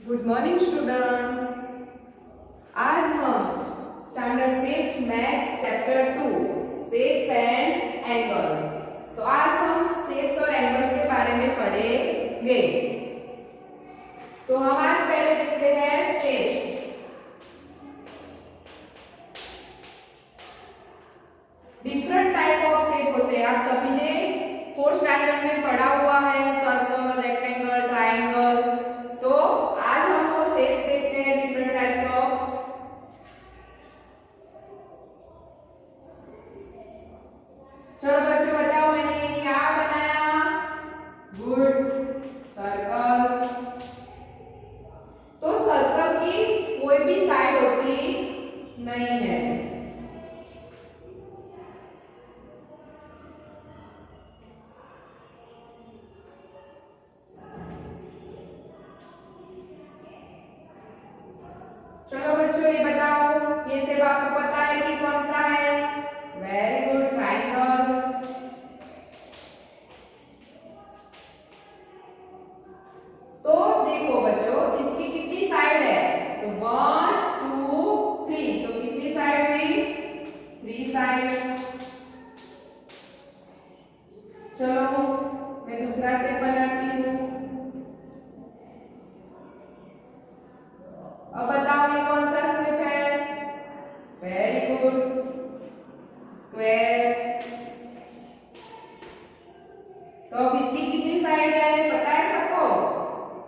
Good morning students. आज हम standard 5 maths chapter 2 shapes and angles. तो आज हम शेप्स और एंगल्स के बारे में पढ़ेंगे। तो हम आज पहले देखते हैं shapes. Different type of shape होते हैं। आप सभी ने 4th स्टैंडर्ड में पढ़ा हुआ है, सर्कल, रेक्टेंगल, ट्राइंगल। तो आज हम वो शेप्स देखते हैं, डिफरेंट टाइप्स ऑफ। चलो बच्चों बताओ, मैंने क्या बनाया? Good, circle. तो सर्कल की कोई भी साइड होती नहीं है। चलो बच्चों ये बताओ, ये सिर्फ आपको पता है कि कौन सा है? Very good, triangle. तो देखो बच्चों, इसकी कितनी साइड है? तो 1 2 3। तो कितनी साइड हुई? 3 साइड। चलो मैं दूसरा स्टेप बनाती हूँ। अब बताओ ये कौन सा स्टेप है? Very good, square. तो अब इसकी कितनी साइड है पता है सबको?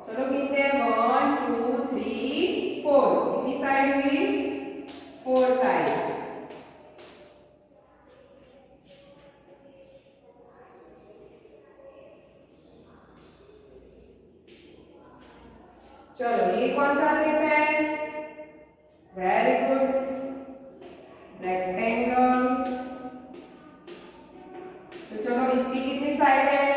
चलो गिनते हैं, 1 2 3 4। कितनी साइड हुई? 4 साइड। चलो ये कौन सा शेप है? Very good, rectangle. तो चलो इसकी कितनी साइड है?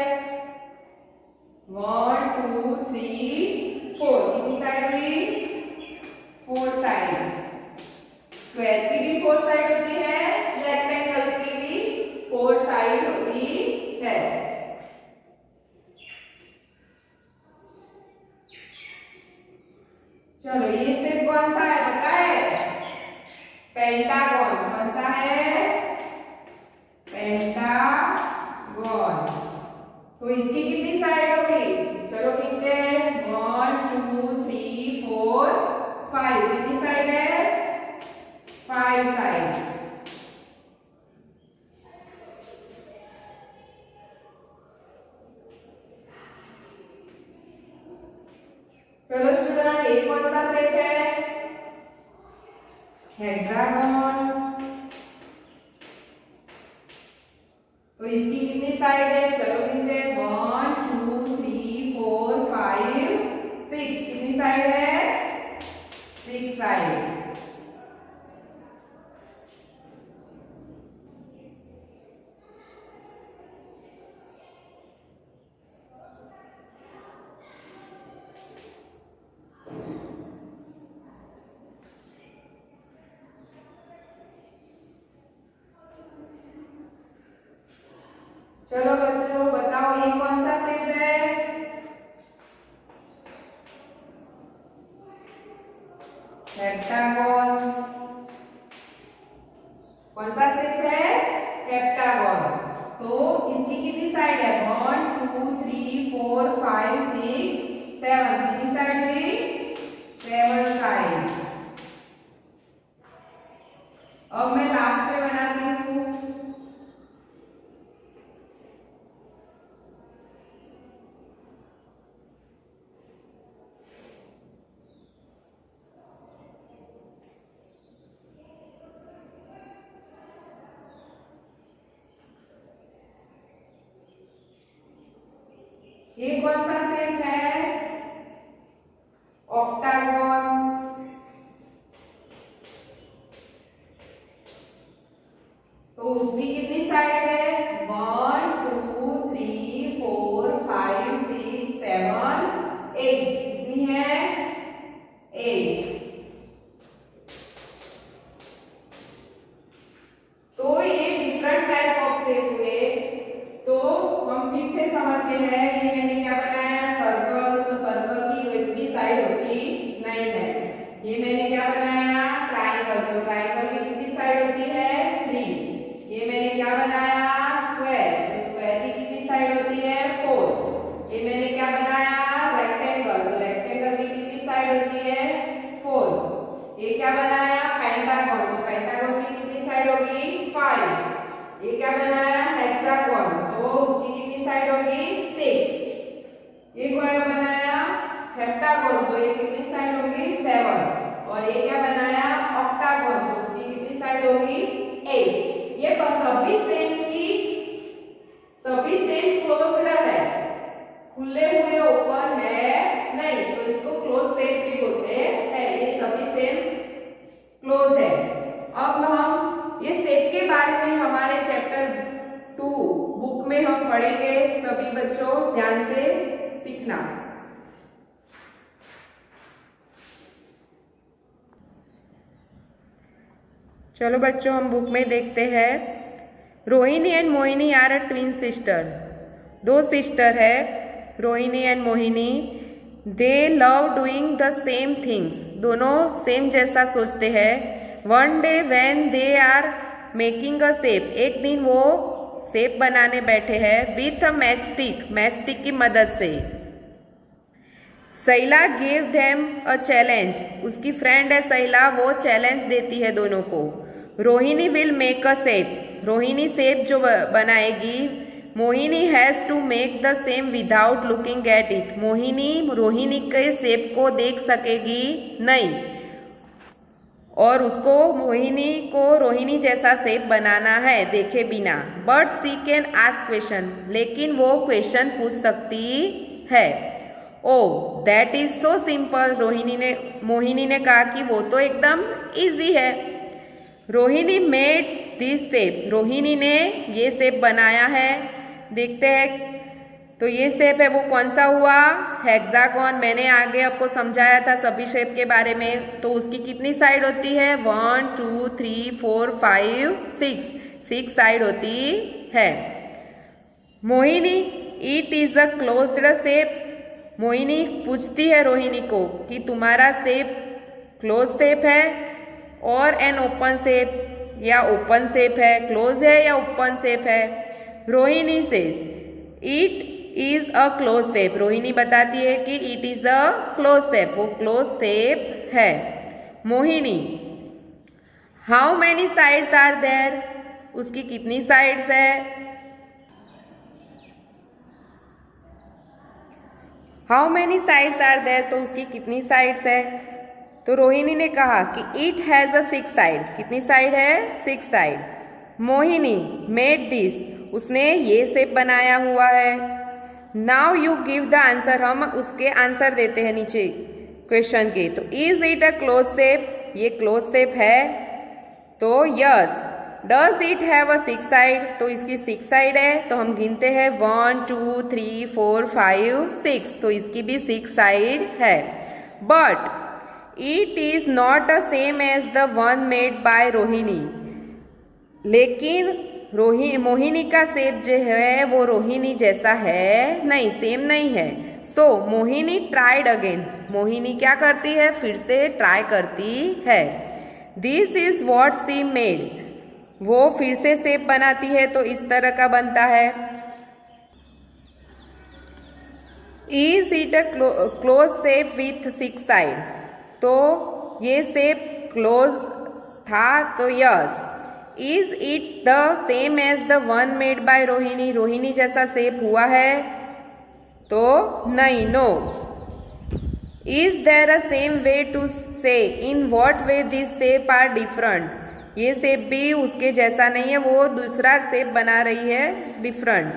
1 2 3 4। कितनी साइड हुई? 4 साइड। स्क्वायर की भी 4 साइड होती है, रेक्टेंगल की भी 4 साइड होती है। चलो ये शेप कौन सा है पता है? पेंटागन। कौन सा है? पेंटागन। तो इसकी कितनी साइड होगी? चलो गिनते हैं, 1 2 3 4 5। कितनी साइड है? 5 साइड। चलो स्टूडेंट, ये कौन सा शेप है? हेक्सागन। तो इसकी कितनी साइड है? चलो गिनते हैं, 1 2 3 4 5 6। कितनी साइड है? 6 साइड। चलो बच्चों बताओ, ये कौन सा शेप है? हेप्टागन। कौन सा शेप है? हेप्टागन। तो इसकी कितनी साइड है? 1 2 3 4 5 6 7। कितनी साइड हुई? 7 साइड। अब मैं लास्ट में बनाती हूँ। ये कौन सा शेप है? ऑक्टागन। तो उसकी कितनी साइड है? 1 2 3 4 5 6 7 8। कितनी है? 8। तो ये डिफरेंट टाइप ऑफ शेप हुए। तो हम फिर से समझते हैं, ये मैंने क्या बनाया? सर्कल। तो सर्कल की एक भी साइड होती हेक्सागोन, तो ये कितनी साइड होगी 7, और ये क्या बनाया ऑक्टागोन, तो उसकी कितनी साइड होगी 8। ये सभी सेम क्लोज्ड है, खुले हुए ओपन है नहीं, तो इसको क्लोज सेट भी बोलते हैं। ये सभी सेम क्लोज है। अब हम ये सेट के बारे में हमारे चैप्टर 2 बुक में हम पढ़ेंगे, सभी बच्चों ध्यान से सीखना। चलो बच्चों हम बुक में देखते हैं। Rohini and Mohini are a twin sister, दो सिस्टर है Rohini and Mohini. They love doing the same things, दोनों सेम जैसा सोचते हैं। One day when they are making a shape, एक दिन वो शेप बनाने बैठे हैं विथ अ मैस्टिक की मदद से। Saila give them a challenge, उसकी फ्रेंड है सैला, वो चैलेंज देती है दोनों को। Rohini will make a shape, Rohini shape जो बनाएगी। Mohini has to make the same without looking at it, Rohini के शेप को देख सकेगी नहीं, और उसको रोहिणी जैसा शेप बनाना है देखे बिना। But she can ask question, लेकिन वो क्वेश्चन पूछ सकती है। Oh that is so simple, Mohini ने कहा कि वो तो एकदम इजी है। Rohini made this shape, Rohini ने ये शेप बनाया है। देखते हैं तो ये शेप है वो कौन सा हुआ हेक्सागोन। मैंने आगे आपको समझाया था सभी शेप के बारे में। तो उसकी कितनी साइड होती है 1 2 3 4 5 6 साइड होती है। Mohini it is a closed shape, Mohini पूछती है रोहिणी को कि तुम्हारा शेप क्लोज शेप है और एन ओपन शेप या ओपन शेप है, क्लोज है या ओपन शेप है। Rohini says it is a close shape, Rohini बताती है कि it is a close shape, वो क्लोज शेप है। Mohini how many sides are there, उसकी कितनी साइड्स है। How many sides are there, तो उसकी कितनी साइड्स है। तो रोहिणी ने कहा कि इट हैज अ 6 साइड, कितनी साइड है 6 साइड। मोहिनी मेड दिस, उसने ये शेप बनाया हुआ है। Now you give the answer, हम उसके आंसर देते हैं नीचे क्वेश्चन के। तो is it a close shape, ये क्लोज शेप है। तो yes. Does it have a 6 side, तो इसकी 6 साइड है। तो हम गिनते हैं 1 2 3 4 5 6, तो इसकी भी 6 साइड है। But it is not a same as the one made by Rohini, लेकिन मोहिनी का शेप जो है वो रोहिणी जैसा है नहीं, सेम नहीं है। सो मोहिनी ट्राइड अगेन, मोहिनी क्या करती है फिर से ट्राई करती है। This is what she made, वो फिर से शेप बनाती है तो इस तरह का बनता है। Is it a close shape with 6 side, तो ये शेप क्लोज था तो yes. Is it the same as the one made by Rohini, Rohini जैसा शेप हुआ है तो नहीं, no. Is there a same way to say, in what way this shape are different, ये शेप भी उसके जैसा नहीं है, वो दूसरा शेप बना रही है different.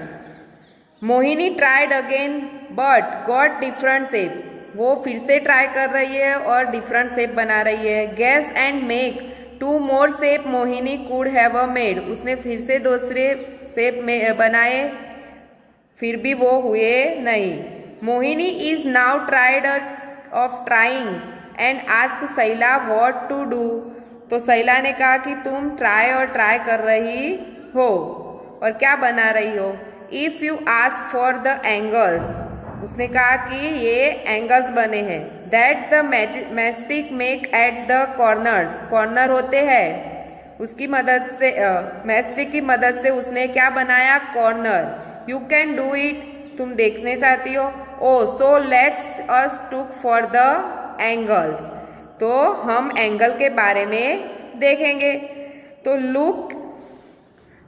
Mohini tried again but got different shape, वो फिर से ट्राई कर रही है और डिफरेंट शेप बना रही है। Guess and make 2 more shape Mohini could have a made, उसने फिर से दूसरे शेप में बनाए फिर भी वो हुए नहीं। Mohini is now tried of trying and ask Sheila what to do, तो सैला ने कहा कि तुम ट्राई कर रही हो और क्या बना रही हो। If you ask for the angles, उसने कहा कि ये एंगल्स बने हैं। That the mastic make at the corners, corner होते हैं उसकी मदद से, मैस्टिक की मदद से उसने क्या बनाया corner. You can do it, तुम देखने चाहती हो। Oh so let's us look for the angles, तो हम एंगल के बारे में देखेंगे। तो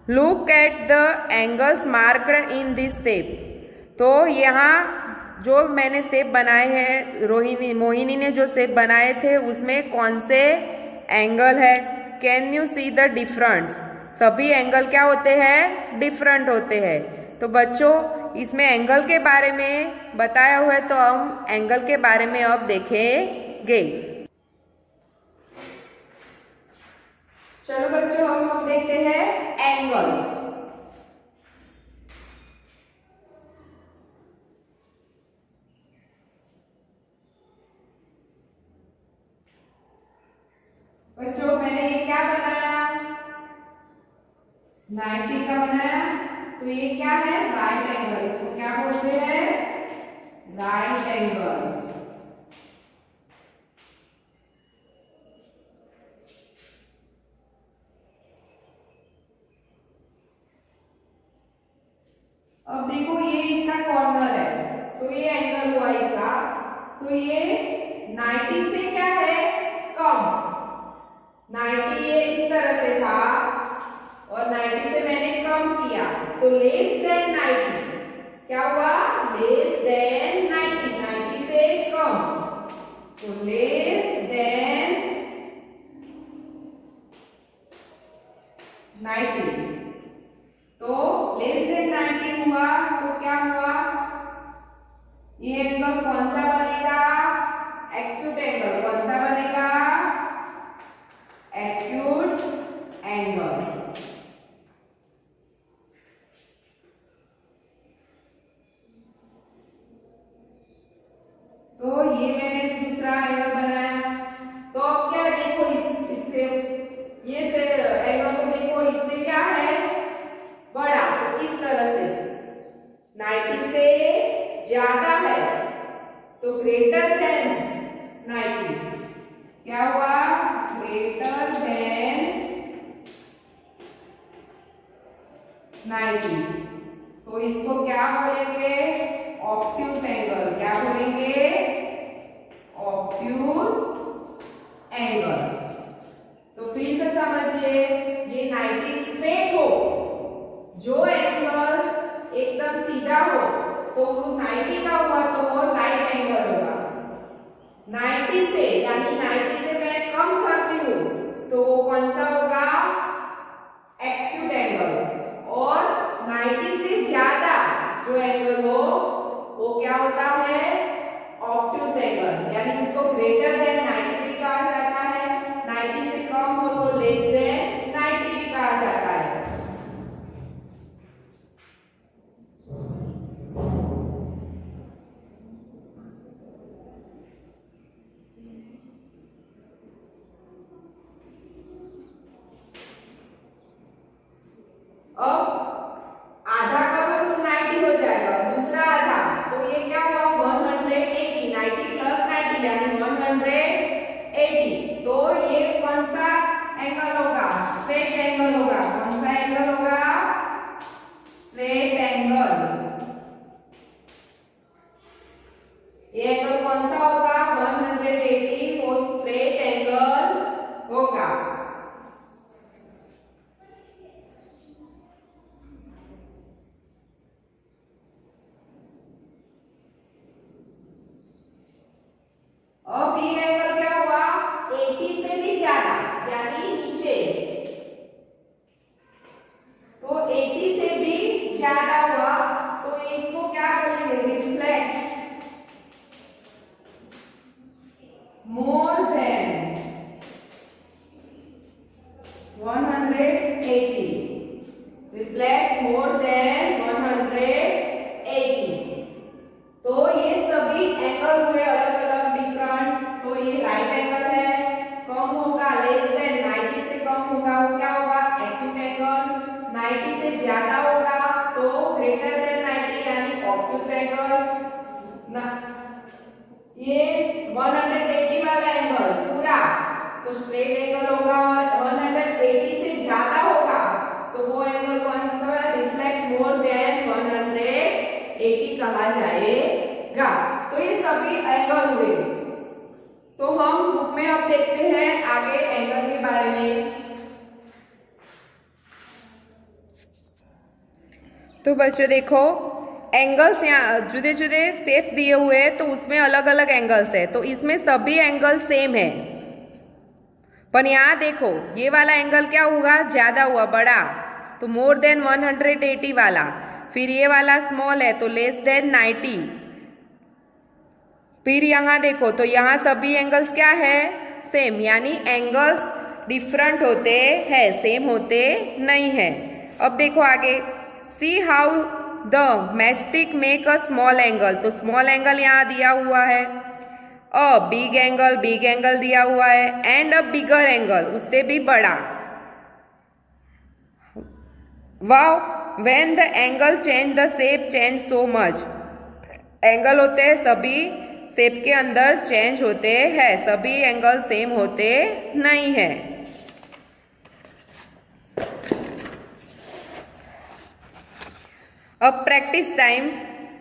look at the angles marked in this shape, तो यहाँ जो मैंने शेप बनाए हैं, मोहिनी ने जो शेप बनाए थे उसमें कौन से एंगल है? Can you see the difference? सभी एंगल क्या होते हैं? डिफरेंट होते हैं। तो बच्चों इसमें एंगल के बारे में बताया हुआ है, तो हम एंगल के बारे में अब देखेंगे। चलो बच्चों हम देखते हैं एंगल्स। बच्चों मैंने ये क्या बनाया? 90 का बनाया। तो ये क्या है? Right angle. इसको क्या बोलते हैं? Right angles. अब देखो ये इसका कॉर्नर है, तो ये एंगल हुआ इसका। तो ये 90 से क्या है? कम। 90 ये इस तरह से था और 90 से मैंने कम किया, तो लेस देन 90। क्या हुआ? लेस देन 90, 90 से कम। तो लेस देन 90। तो लेस देन 90 हुआ तो क्या हुआ? ये एंगल कौन सा बनेगा? Acute angle. कौन सा बनेगा? Acute angle. तो ये मैंने दूसरा एंगल बनाया। तो अब क्या देखो इससे ये से एंगल को देखो, इससे क्या है? बड़ा। तो इस तरह से 90 से ज्यादा है तो ग्रेटर देन 90। क्या हुआ? Greater than 90। तो इसको क्या बोलेंगे? Obtuse angle. क्या बोलेंगे? Obtuse angle. तो फिर से समझिए, ये 90 स्ट्रेट हो, जो एंगल एकदम सीधा हो तो वो 90 का हुआ तो वो राइट एंगल होगा। 90 से यानी 90 से मैं कम करती हूँ तो वो कौन सा होगा? Acute angle. और 90 से ज्यादा जो एंगल हो वो क्या होता है? Obtuse angle. यानी इसको ग्रेटर देन 90 भी कहा जाता है, 90 से कम हो तो लेस देन 90 भी कहा जाता है। अब आधा करो तो 90 हो जाएगा, दूसरा आधा तो ये क्या हुआ? 180। 90 प्लस 90 यानी 180। तो ये कौन सा एंगल होगा? स्ट्रेट एंगल होगा। कौन सा एंगल होगा? Straight angle. ये एंगल कौन सा होगा? 180। वो स्ट्रेट एंगल होगा। अब ये एंगल क्या हुआ? 80 से भी ज्यादा यानी नीचे। तो 80 से भी ज्यादा हुआ तो इसको क्या बोलेंगे? Reflex. More than 180। Reflex more than 180। तो ये सभी एंगल हुए अलग अलग डिफरेंट। तो ये राइट एंगल है, कम होगा लेस देन 90 से कम होगा वो क्या होगा? Acute angle. 90 से ज्यादा होगा तो ग्रेटर देन 90 यानी ऑब्ट्यूज एंगल। ये 180 वाला एंगल पूरा तो स्ट्रेट एंगल होगा, और 180 से ज्यादा होगा तो वो एंगल कौन सा? रिफ्लेक्स मोर देन 180 कहा जाएगा। तो ये सभी एंगल हुए। तो हम बुक में अब देखते हैं आगे एंगल के बारे में। तो बच्चों देखो एंगल्स यहाँ जुदे जुदे शेप्स दिए हुए हैं तो उसमें अलग अलग एंगल्स है, तो इसमें सभी एंगल सेम है। पर यहाँ देखो ये वाला एंगल क्या हुआ, ज्यादा हुआ, बड़ा, तो मोर देन 180 वाला। फिर ये वाला स्मॉल है तो लेस देन 90। फिर यहाँ देखो तो यहाँ सभी एंगल्स क्या है, सेम, यानी एंगल्स डिफरेंट होते हैं, सेम होते नहीं है। अब देखो आगे, see how the mastic make a small angle, तो स्मॉल एंगल यहाँ दिया हुआ है, अ बिग एंगल दिया हुआ है, एंड अ बिगर एंगल, उससे भी बड़ा। Wow, when the angle change the shape change so much, angle होते हैं सभी शेप के अंदर चेंज होते हैं, सभी एंगल सेम होते नहीं है। अब प्रैक्टिस टाइम,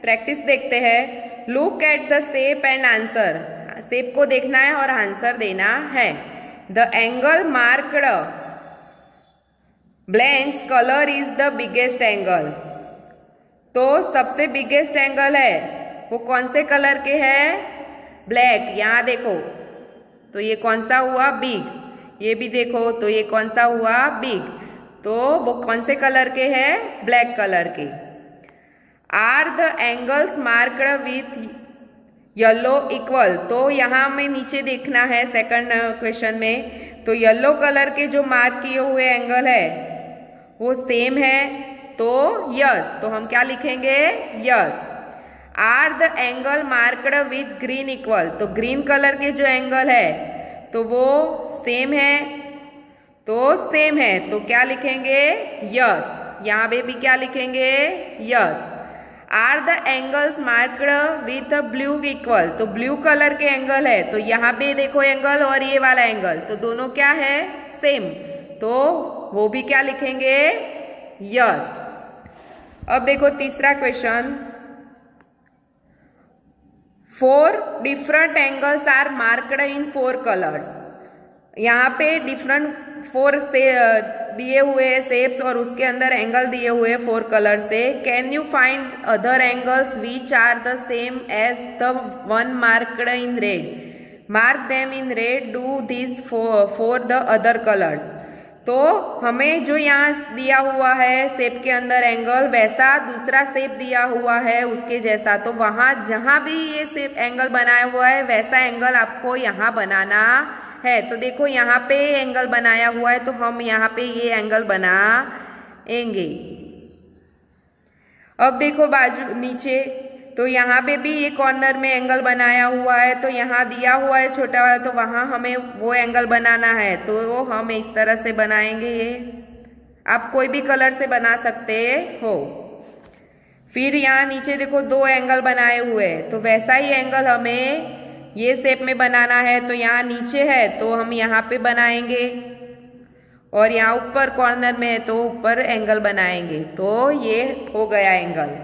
प्रैक्टिस देखते हैं। Look at the shape and answer, shape को देखना है और आंसर देना है। The angle marked blanks colour is the biggest angle, तो सबसे बिगेस्ट एंगल है वो कौन से कलर के है, ब्लैक। यहाँ देखो तो ये कौन सा हुआ, बिग। ये भी देखो तो ये कौन सा हुआ, बिग, तो वो कौन से कलर के है, ब्लैक कलर के। Are the angles marked with yellow equal, तो यहाँ में नीचे देखना है सेकंड क्वेश्चन में, तो येलो कलर के जो मार्क किए हुए एंगल है वो सेम है, तो यस, तो हम क्या लिखेंगे, yes. Are the angle marked with green equal, तो ग्रीन कलर के जो एंगल है तो वो सेम है, तो सेम है, तो क्या लिखेंगे, यस। यहाँ पे भी क्या लिखेंगे, yes. Are the angles marked with blue equal, तो ब्लू कलर के एंगल है, तो यहाँ पे देखो एंगल और ये वाला एंगल, तो दोनों क्या है, सेम, तो वो भी क्या लिखेंगे, यस। अब देखो तीसरा question, 4 different angles are marked in 4 colours. यहाँ पे डिफरेंट 4 से दिए हुए शेप्स और उसके अंदर एंगल दिए हुए 4 कलर से। Can you find other angles which are the same as the one marked in red, mark them in red, do this for the other colours. तो हमें जो यहाँ दिया हुआ है शेप के अंदर एंगल, वैसा दूसरा शेप दिया हुआ है उसके जैसा, तो वहां जहां भी ये शेप एंगल बनाया हुआ है वैसा एंगल आपको यहाँ बनाना है। तो देखो यहाँ पे एंगल बनाया हुआ है तो हम यहाँ पे ये एंगल बनाएंगे। अब देखो बाजू नीचे, तो यहाँ पे भी ये कॉर्नर में एंगल बनाया हुआ है, तो यहाँ दिया हुआ है छोटा वाला, तो वहां हमें वो एंगल बनाना है, तो वो हम इस तरह से बनाएंगे। ये आप कोई भी कलर से बना सकते हो। फिर यहाँ नीचे देखो 2 एंगल बनाए हुए हैं, तो वैसा ही एंगल हमें ये शेप में बनाना है, तो यहाँ नीचे है तो हम यहाँ पे बनाएंगे, और यहाँ ऊपर कॉर्नर में है तो ऊपर एंगल बनाएंगे, तो ये हो गया angle.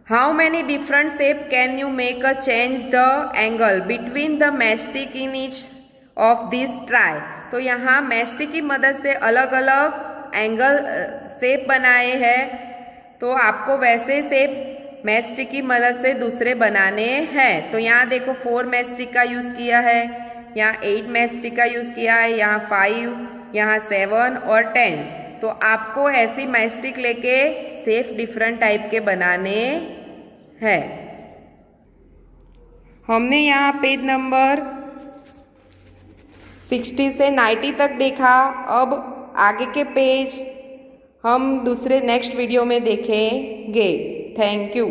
How many different shape can you make a change the angle between the matchstick in each of these try? तो यहाँ मैचस्टिक की मदद से अलग अलग एंगल शेप बनाए हैं, तो आपको वैसे शेप मैचस्टिक की मदद से दूसरे बनाने हैं। तो यहाँ देखो 4 मैचस्टिक का यूज किया है, यहाँ 8 मैचस्टिक का यूज किया है, यहाँ 5, यहाँ 7 और 10। तो आपको ऐसी मैचस्टिक लेके शेप डिफरेंट टाइप के बनाने है। हमने यहाँ पेज नंबर 60 से 90 तक देखा। अब आगे के पेज हम दूसरे नेक्स्ट वीडियो में देखेंगे। Thank you.